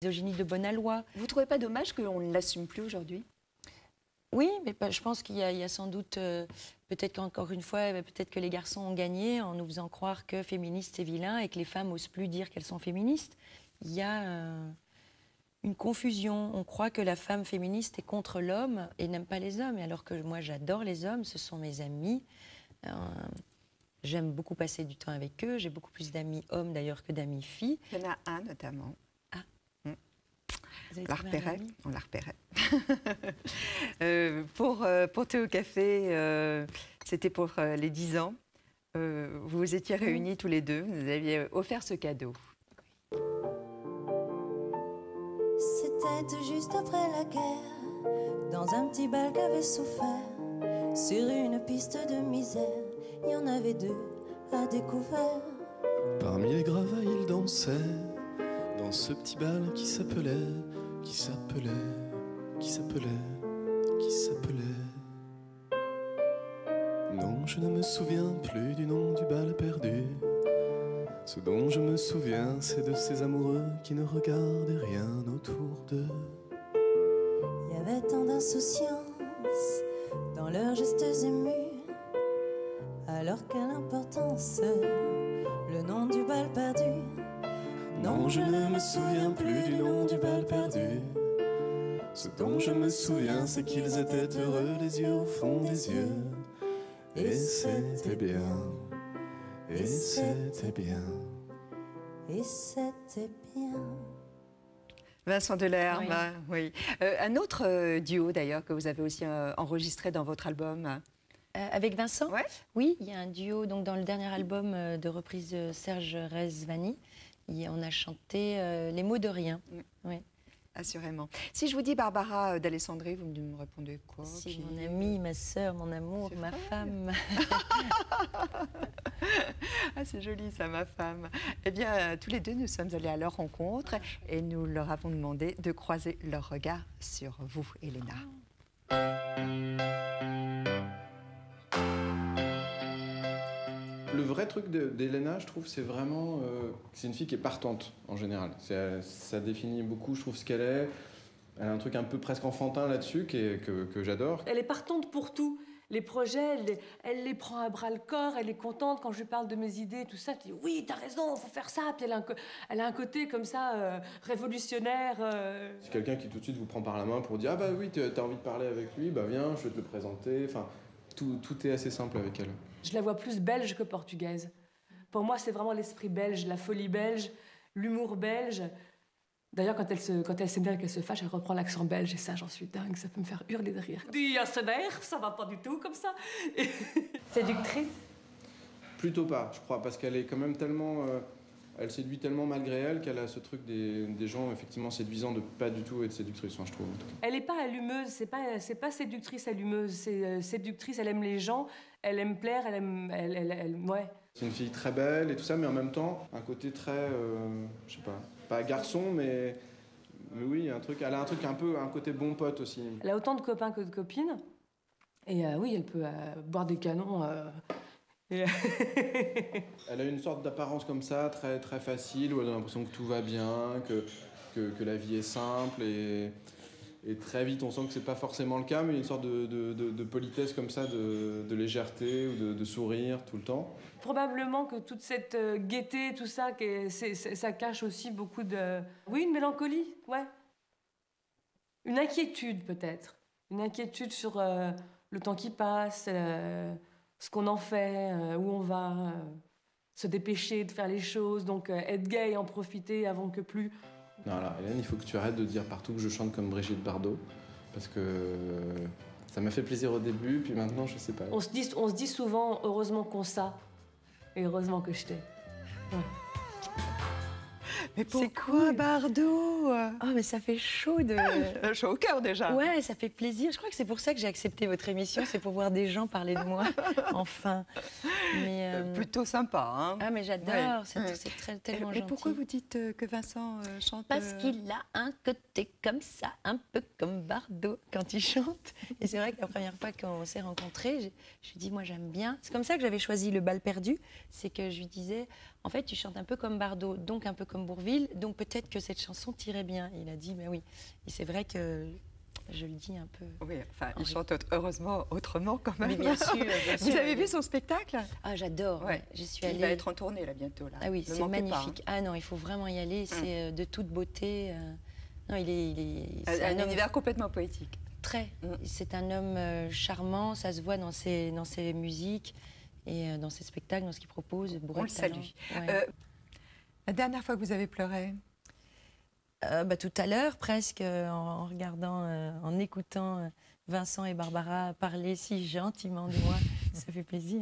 Misogynie de Bonalois. Vous ne trouvez pas dommage qu'on ne l'assume plus aujourd'hui? Oui, mais je pense qu'il y a sans doute, peut-être qu'encore une fois, peut-être que les garçons ont gagné en nous faisant croire que féministe c'est vilain et que les femmes n'osent plus dire qu'elles sont féministes. Il y a une confusion. On croit que la femme féministe est contre l'homme et n'aime pas les hommes, alors que moi j'adore les hommes, ce sont mes amis. J'aime beaucoup passer du temps avec eux, j'ai beaucoup plus d'amis hommes d'ailleurs que d'amis filles. Il y en a un notamment. On la repérait. Pour Thé au café, c'était pour les 10 ans. Vous vous étiez réunis tous les deux, vous aviez offert ce cadeau. C'était tout juste après la guerre, dans un petit bal qu'avait souffert, sur une piste de misère, il y en avait deux à découvert. Parmi les gravats, il dansait dans ce petit bal qui s'appelait. Non, je ne me souviens plus du nom du bal perdu. Ce dont je me souviens, c'est de ces amoureux qui ne regardaient rien autour d'eux. Il y avait tant d'insouciance dans leurs gestes émus, alors quelle importance, le nom du bal perdu. Non, je ne me souviens plus du nom du bal perdu. Ce dont je me souviens, c'est qu'ils étaient heureux, les yeux au fond des yeux. Et c'était bien, et c'était bien. Et c'était bien. Vincent Delerme, Oui. oui. Un autre duo d'ailleurs que vous avez aussi enregistré dans votre album. Avec Vincent? Ouais. Oui, il y a un duo donc, dans le dernier album de reprise de Serge Rezvani. On a chanté Les mots de rien. Oui. Assurément. Si je vous dis Barbara d'Alessandri, vous me répondez quoi? C'est mon amie, ma sœur, mon amour, ma femme. Ah, c'est joli ça, ma femme. Eh bien, tous les deux, nous sommes allés à leur rencontre et nous leur avons demandé de croiser leur regard sur vous, Elena. Le vrai truc d'Elena, je trouve, c'est vraiment c'est une fille qui est partante, en général. Ça définit beaucoup, je trouve, ce qu'elle est. Elle a un truc un peu presque enfantin là-dessus que j'adore. Elle est partante pour tout. Les projets, elle les prend à bras-le-corps, elle est contente quand je lui parle de mes idées, tout ça. Elle dit oui, t'as raison, faut faire ça. Puis elle a un côté comme ça, révolutionnaire. C'est quelqu'un qui tout de suite vous prend par la main pour dire ah bah oui, t'as envie de parler avec lui, bah viens, je vais te le présenter. Enfin, tout est assez simple avec elle. Je la vois plus belge que portugaise. Pour moi, c'est vraiment l'esprit belge, la folie belge, l'humour belge. D'ailleurs, quand elle s'énerve, qu'elle se fâche, elle reprend l'accent belge. Et ça, j'en suis dingue, ça peut me faire hurler de rire. Dis, elle s'énerve, ça va pas du tout comme ça. Séductrice? Plutôt pas, je crois, parce qu'elle est quand même tellement... elle séduit tellement malgré elle qu'elle a ce truc des gens effectivement séduisants de pas du tout être séductrice, enfin, je trouve. En tout cas. Elle n'est pas allumeuse, c'est pas séductrice allumeuse, c'est séductrice, elle aime les gens, elle aime plaire, ouais. C'est une fille très belle et tout ça, mais en même temps, un côté très, je sais pas garçon, mais oui, elle a un truc un peu, un côté bon pote aussi. Elle a autant de copains que de copines, et oui, elle peut boire des canons. Elle a une sorte d'apparence comme ça, très, très facile, où elle a l'impression que tout va bien, que la vie est simple, et très vite on sent que c'est pas forcément le cas, mais une sorte de politesse comme ça, de légèreté ou de sourire tout le temps. Probablement que toute cette gaieté, tout ça, ça cache aussi beaucoup de... Oui, une mélancolie, ouais. Une inquiétude peut-être. Une inquiétude sur le temps qui passe, ce qu'on en fait, où on va, se dépêcher de faire les choses, donc être gay et en profiter avant que plus. Non, là, Hélène, il faut que tu arrêtes de dire partout que je chante comme Brigitte Bardot, parce que ça m'a fait plaisir au début, puis maintenant, je sais pas. On se dit souvent, heureusement qu'on ça, et heureusement que je t'ai. Ouais. Mais c'est quoi, Bardot? Oh, mais ça fait chaud de... chaud au cœur, déjà. Ouais, ça fait plaisir. Je crois que c'est pour ça que j'ai accepté votre émission, c'est pour voir des gens parler de moi, enfin. Mais, plutôt sympa, hein? Ah, mais j'adore, ouais. C'est tellement gentil. Et pourquoi vous dites que Vincent chante... Parce qu'il a un côté comme ça, un peu comme Bardot, quand il chante. Et c'est vrai que la première fois qu'on s'est rencontrés, je lui ai dit, moi, j'aime bien. C'est comme ça que j'avais choisi le bal perdu, c'est que je lui disais... en fait, tu chantes un peu comme Bardot, donc un peu comme Bourvil, donc peut-être que cette chanson t'irait bien. Et il a dit, mais oui. Et c'est vrai que je le dis un peu. Oui, enfin, il chante heureusement autrement quand même. Mais bien sûr, bien Vous sûr. avez vu son spectacle? Ah, j'adore. Ouais. J'y suis Il allée. va être en tournée là bientôt. Là. Ah oui, Ne c'est manquez magnifique. Ah non, il faut vraiment y aller. C'est de toute beauté. Non, c'est Un un homme univers complètement poétique. très. C'est un homme charmant. Ça se voit dans ses musiques et dans ses spectacles, dans ce qu'il propose. On le salue. Ouais. La dernière fois que vous avez pleuré? Tout à l'heure, presque, en regardant, en écoutant Vincent et Barbara parler si gentiment de moi. Ça fait plaisir.